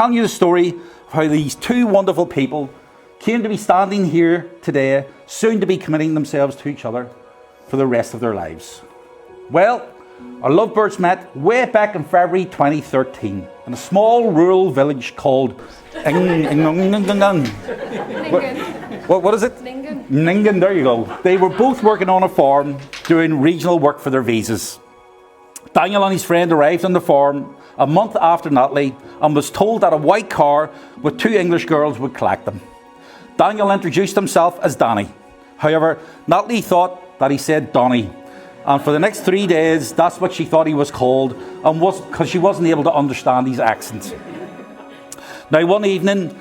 telling you the story of how these two wonderful people came to be standing here today, soon to be committing themselves to each other for the rest of their lives. Well, our lovebirds met way back in February 2013 in a small rural village called what is it? Ningen, there you go. They were both working on a farm doing regional work for their visas. Daniel and his friend arrived on the farm a month after Natalie and was told that a white car with two English girls would collect them. Daniel introduced himself as Danny. However, Natalie thought that he said Donny. And for the next 3 days, that's what she thought he was called, and because she wasn't able to understand his accent. Now, one evening,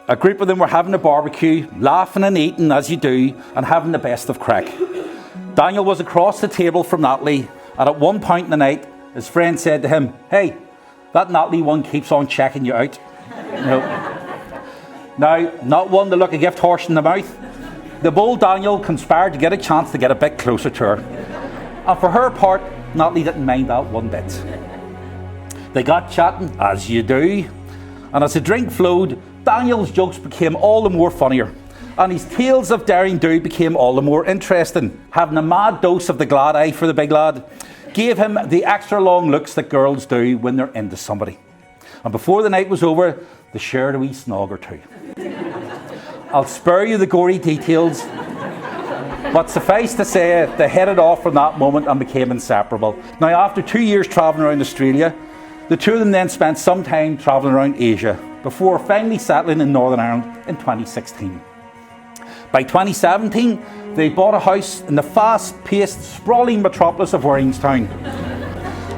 a group of them were having a barbecue, laughing and eating as you do, and having the best of crack. Daniel was across the table from Natalie, and at one point in the night, his friend said to him, "Hey, that Natalie one keeps on checking you out." Now, not one to look a gift horse in the mouth, the bold Daniel conspired to get a chance to get a bit closer to her. And for her part, Natalie didn't mind that one bit. They got chatting, as you do. And as the drink flowed, Daniel's jokes became all the more funnier. And his tales of daring do became all the more interesting. Having a mad dose of the glad eye for the big lad gave him the extra long looks that girls do when they're into somebody. And before the night was over, they shared a wee snog or two. I'll spare you the gory details, but suffice to say, they headed off from that moment and became inseparable. Now, after 2 years travelling around Australia, the two of them then spent some time travelling around Asia before finally settling in Northern Ireland in 2016. By 2017, they bought a house in the fast-paced, sprawling metropolis of Warringstown.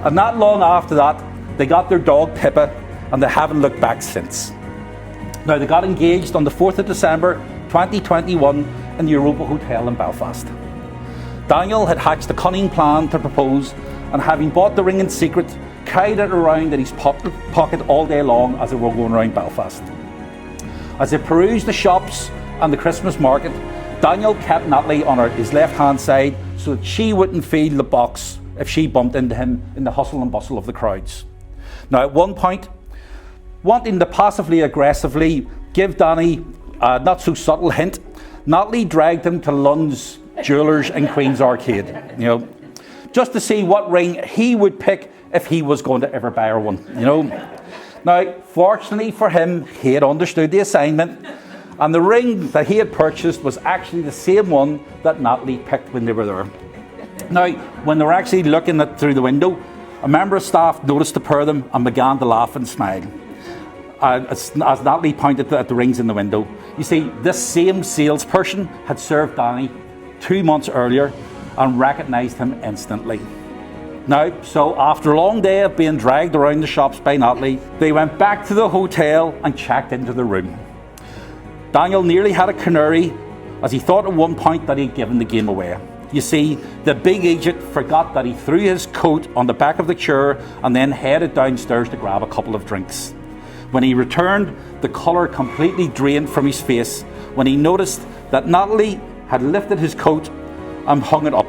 And not long after that, they got their dog Pippa, and they haven't looked back since. Now, they got engaged on the 4th of December 2021 in the Europa Hotel in Belfast. Daniel had hatched a cunning plan to propose, and having bought the ring in secret, carried it around in his pocket all day long as they were going around Belfast. As they perused the shops and the Christmas market, Daniel kept Natalie on his left-hand side so that she wouldn't feel the box if she bumped into him in the hustle and bustle of the crowds. Now, at one point, wanting to passively aggressively give Danny a not so subtle hint, Natalie dragged him to Lund's Jewellers in Queen's Arcade, just to see what ring he would pick if he was going to ever buy her one, Now, fortunately for him, he had understood the assignment, and the ring that he had purchased was actually the same one that Natalie picked when they were there. Now, when they were actually looking through the window, a member of staff noticed the pair of them and began to laugh and smile. As Natalie pointed at the rings in the window. You see, this same salesperson had served Danny 2 months earlier and recognised him instantly. Now, so after a long day of being dragged around the shops by Natalie, they went back to the hotel and checked into the room. Daniel nearly had a canary, as he thought at one point that he'd given the game away. You see, the big Egypt forgot that he threw his coat on the back of the chair and then headed downstairs to grab a couple of drinks. When he returned, the colour completely drained from his face when he noticed that Natalie had lifted his coat and hung it up.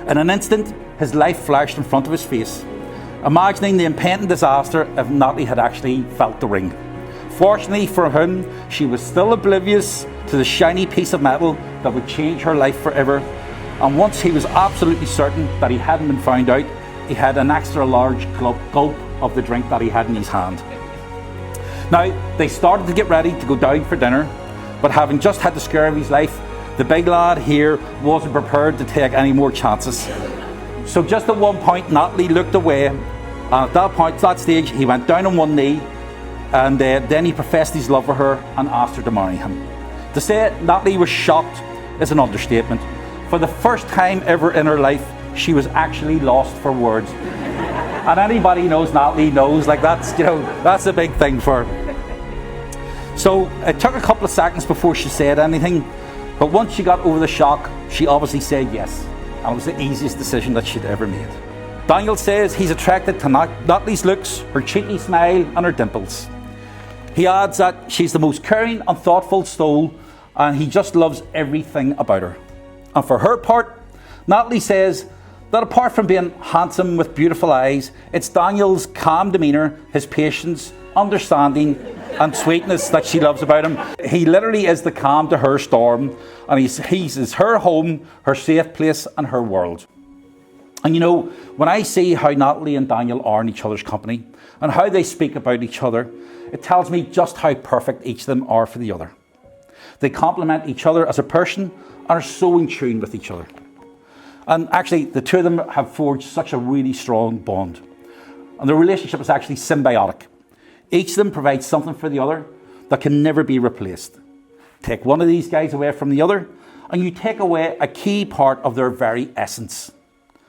In an instant, his life flashed in front of his face, imagining the impending disaster if Natalie had actually felt the ring. Fortunately for him, she was still oblivious to the shiny piece of metal that would change her life forever. And once he was absolutely certain that he hadn't been found out, he had an extra large gulp of the drink that he had in his hand. Now, they started to get ready to go down for dinner, but having just had the scare of his life, the big lad here wasn't prepared to take any more chances. So just at one point, Natalie looked away, and at that stage, he went down on one knee, and then he professed his love for her and asked her to marry him. To say Natalie was shocked is an understatement. For the first time ever in her life, she was actually lost for words. And anybody who knows Natalie knows, that's a big thing for her. So it took a couple of seconds before she said anything, but once she got over the shock, she obviously said yes, and it was the easiest decision that she'd ever made. Daniel says he's attracted to Natalie's looks, her cheeky smile and her dimples. He adds that she's the most caring and thoughtful soul, and he just loves everything about her. And for her part, Natalie says that apart from being handsome with beautiful eyes, it's Daniel's calm demeanour, his patience, understanding and sweetness that she loves about him. He literally is the calm to her storm, and he's her home, her safe place, and her world. And you know, when I see how Natalie and Daniel are in each other's company and how they speak about each other, it tells me just how perfect each of them are for the other. They complement each other as a person and are so in tune with each other. And actually, the two of them have forged such a really strong bond. And the relationship is actually symbiotic. Each of them provides something for the other that can never be replaced. Take one of these guys away from the other, and you take away a key part of their very essence.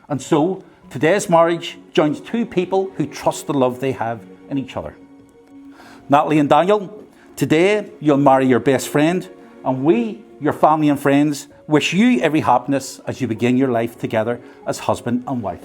And so, today's marriage joins two people who trust the love they have in each other. Natalie and Daniel, today you'll marry your best friend, and we, your family and friends, wish you every happiness as you begin your life together as husband and wife.